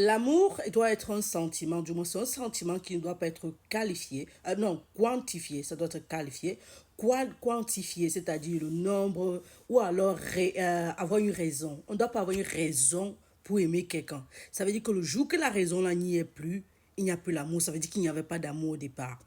L'amour doit être un sentiment, du moins c'est un sentiment qui ne doit pas être qualifié, non, quantifié, ça doit être qualifié, quantifié, c'est-à-dire le nombre, ou alors avoir une raison. On ne doit pas avoir une raison pour aimer quelqu'un. Ça veut dire que le jour que la raison là n'y est plus, il n'y a plus l'amour, ça veut dire qu'il n'y avait pas d'amour au départ.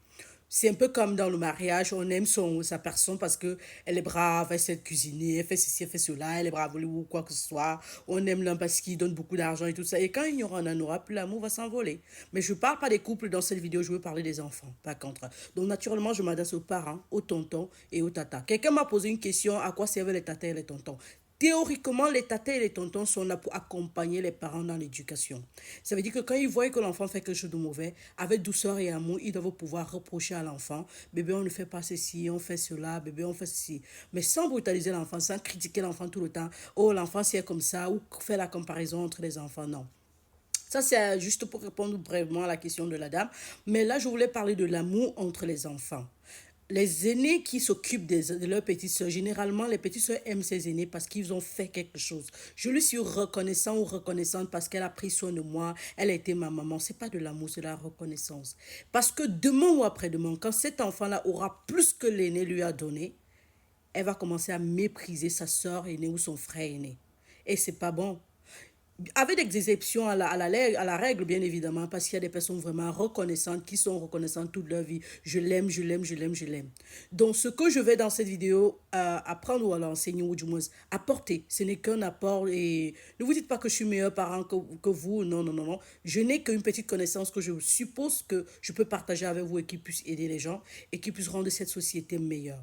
C'est un peu comme dans le mariage, on aime sa personne parce que elle est brave, elle sait cuisiner, elle fait ceci, elle fait cela, elle est brave ou quoi que ce soit. On aime l'un parce qu'il donne beaucoup d'argent et tout ça. Et quand il y aura, on en aura plus, l'amour va s'envoler. Mais je ne parle pas des couples dans cette vidéo, je veux parler des enfants, par contre. Donc naturellement, je m'adresse aux parents, aux tontons et aux tatas. Quelqu'un m'a posé une question, à quoi servent les tatas et les tontons? Théoriquement, les tatas et les tontons sont là pour accompagner les parents dans l'éducation. Ça veut dire que quand ils voient que l'enfant fait quelque chose de mauvais, avec douceur et amour, ils doivent pouvoir reprocher à l'enfant, bébé, on ne fait pas ceci, on fait cela, bébé, on fait ceci. Mais sans brutaliser l'enfant, sans critiquer l'enfant tout le temps, oh, l'enfant c'est comme ça, ou faire la comparaison entre les enfants, non. Ça, c'est juste pour répondre brièvement à la question de la dame. Mais là, je voulais parler de l'amour entre les enfants. Les aînés qui s'occupent de leurs petites soeurs, généralement, les petites soeurs aiment ces aînés parce qu'ils ont fait quelque chose. Je lui suis reconnaissant ou reconnaissante parce qu'elle a pris soin de moi, elle a été ma maman. C'est pas de l'amour, c'est de la reconnaissance. Parce que demain ou après-demain, quand cet enfant-là aura plus que l'aîné lui a donné, elle va commencer à mépriser sa soeur aînée ou son frère aîné. Et c'est pas bon. Avec des exceptions à la règle, bien évidemment, parce qu'il y a des personnes vraiment reconnaissantes qui sont reconnaissantes toute leur vie. Je l'aime, je l'aime, je l'aime, je l'aime. Donc, ce que je vais dans cette vidéo apprendre ou à l'enseigner, ou du moins apporter, ce n'est qu'un apport. Et ne vous dites pas que je suis meilleur parent que vous. Non, non, non, non. Je n'ai qu'une petite connaissance que je suppose que je peux partager avec vous et qui puisse aider les gens et qui puisse rendre cette société meilleure.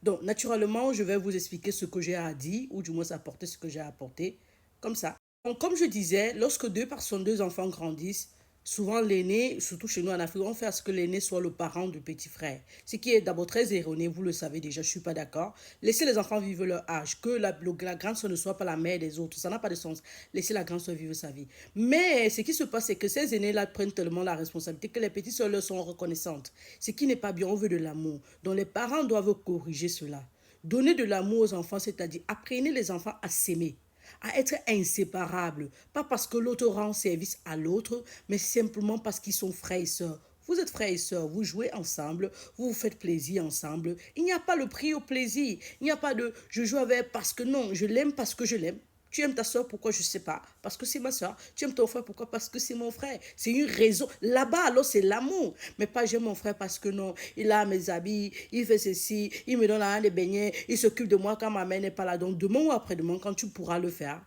Donc, naturellement, je vais vous expliquer ce que j'ai à dire, ou du moins apporter ce que j'ai à apporter, comme ça. Donc, comme je disais, lorsque deux personnes, deux enfants grandissent, souvent l'aîné, surtout chez nous en Afrique, on fait à ce que l'aîné soit le parent du petit frère. Ce qui est d'abord très erroné, vous le savez déjà, je ne suis pas d'accord. Laissez les enfants vivre leur âge, que la grande soeur ne soit pas la mère des autres, ça n'a pas de sens. Laissez la grande soeur vivre sa vie. Mais ce qui se passe, c'est que ces aînés-là prennent tellement la responsabilité que les petites soeurs leur sont reconnaissantes. Ce qui n'est pas bien, on veut de l'amour. Donc les parents doivent corriger cela. Donner de l'amour aux enfants, c'est-à-dire apprenez les enfants à s'aimer, à être inséparables. Pas parce que l'autre rend service à l'autre, mais simplement parce qu'ils sont frères et sœurs. Vous êtes frères et sœurs, vous jouez ensemble, vous vous faites plaisir ensemble. Il n'y a pas le prix au plaisir. Il n'y a pas de je joue avec parce que non, je l'aime parce que je l'aime. Tu aimes ta soeur, pourquoi je ne sais pas? Parce que c'est ma soeur. Tu aimes ton frère, pourquoi? Parce que c'est mon frère. C'est une raison. Là-bas, alors, c'est l'amour. Mais pas j'aime mon frère parce que non, il a mes habits, il fait ceci, il me donne un des beignets, il s'occupe de moi quand ma mère n'est pas là. Donc, demain ou après-demain, quand tu pourras le faire,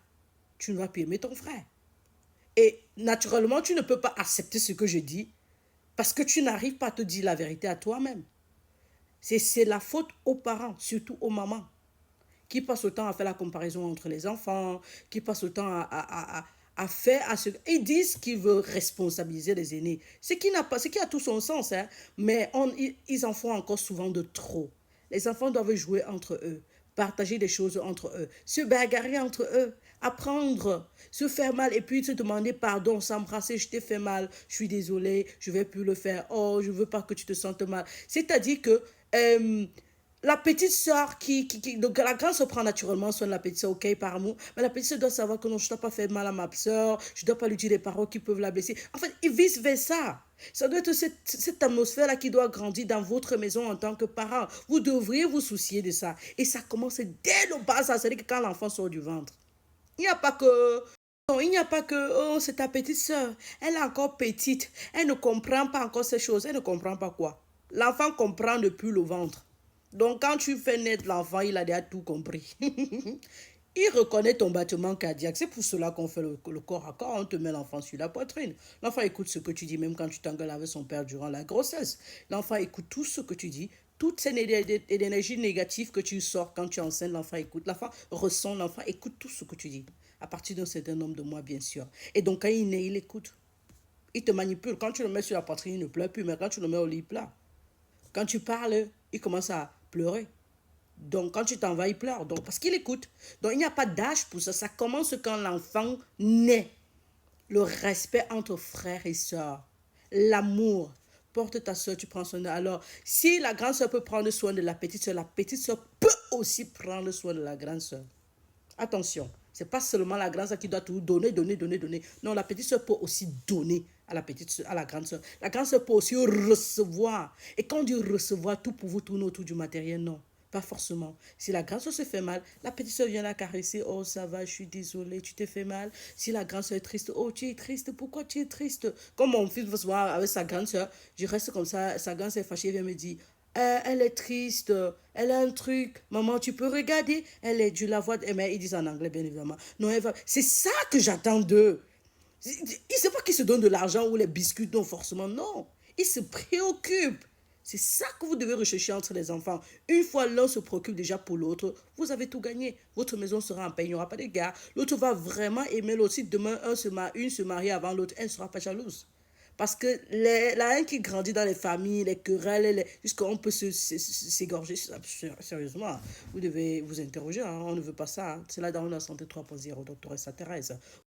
tu ne vas plus aimer ton frère. Et naturellement, tu ne peux pas accepter ce que je dis parce que tu n'arrives pas à te dire la vérité à toi-même. C'est la faute aux parents, surtout aux mamans, qui passent le temps à faire la comparaison entre les enfants, qui passent le temps à faire à ce ils disent qu'ils veulent responsabiliser les aînés, ce qui a tout son sens, hein, mais ils en font encore souvent de trop. Les enfants doivent jouer entre eux, partager des choses entre eux, se bagarrer entre eux, apprendre, se faire mal et puis se demander pardon, s'embrasser, je t'ai fait mal, je suis désolée, je vais plus le faire, oh, je veux pas que tu te sentes mal. C'est-à-dire que la petite soeur donc la grande soeur prend naturellement soin de la petite soeur, ok, par amour, mais la petite soeur doit savoir que non, je ne dois pas faire mal à ma soeur, je ne dois pas lui dire des paroles qui peuvent la blesser. En fait, et vice versa. Ça doit être cette atmosphère-là qui doit grandir dans votre maison en tant que parent. Vous devriez vous soucier de ça. Et ça commence dès le bas, c'est-à-dire que quand l'enfant sort du ventre. Il n'y a pas que non, il n'y a pas que, oh, c'est ta petite soeur. Elle est encore petite. Elle ne comprend pas encore ces choses. Elle ne comprend pas quoi. L'enfant comprend depuis le ventre. Donc, quand tu fais naître l'enfant, il a déjà tout compris. Il reconnaît ton battement cardiaque. C'est pour cela qu'on fait le corps à corps. On te met l'enfant sur la poitrine. L'enfant écoute ce que tu dis, même quand tu t'engueules avec son père durant la grossesse. L'enfant écoute tout ce que tu dis. Toutes ces énergies négatives que tu sors quand tu es enceinte, l'enfant écoute. L'enfant ressent, l'enfant écoute tout ce que tu dis. À partir d'un certain nombre de mois, bien sûr. Et donc, quand il naît, il écoute. Il te manipule. Quand tu le mets sur la poitrine, il ne pleure plus. Mais quand tu le mets au lit, il pleure. Quand tu parles, il commence à pleurer. Donc, quand tu t'en vas, il pleure. Donc, parce qu'il écoute. Donc, il n'y a pas d'âge pour ça. Ça commence quand l'enfant naît. Le respect entre frères et sœurs. L'amour. Porte ta soeur, tu prends soin d'elle. Alors, si la grande soeur peut prendre soin de la petite soeur peut aussi prendre soin de la grande soeur. Attention. C'est pas seulement la grande sœur qui doit tout donner, donner, donner, donner. Non, la petite sœur peut aussi donner à la petite soeur, à la grande sœur. La grande sœur peut aussi recevoir. Et quand on dit recevoir, tout pour vous tourner autour du matériel, non. Pas forcément. Si la grande soeur se fait mal, la petite soeur vient la caresser. Oh, ça va, je suis désolée, tu t'es fait mal. Si la grande soeur est triste, oh, tu es triste, pourquoi tu es triste? Comme mon fils va se voir avec sa grande soeur, je reste comme ça, sa grande soeur est fâchée, elle vient me dire, elle est triste, elle a un truc, maman, tu peux regarder, elle est, je la vois, mais ils disent en anglais, bien évidemment. Non, elle va, c'est ça que j'attends d'eux. Il sait pas qu'ils se donnent de l'argent ou les biscuits, non, forcément, non. Ils se préoccupent. C'est ça que vous devez rechercher entre les enfants. Une fois l'un se préoccupe déjà pour l'autre, vous avez tout gagné. Votre maison sera en paix, il n'y aura pas de guerre. L'autre va vraiment aimer l'autre. Si demain une se marie avant l'autre, elle ne sera pas jalouse. Parce que la haine qui grandit dans les familles, les querelles, jusqu'on peut s'égorger, sérieusement. Vous devez vous interroger, hein, on ne veut pas ça. Hein. C'est là dans la santé 3.0, docteur Thérèse.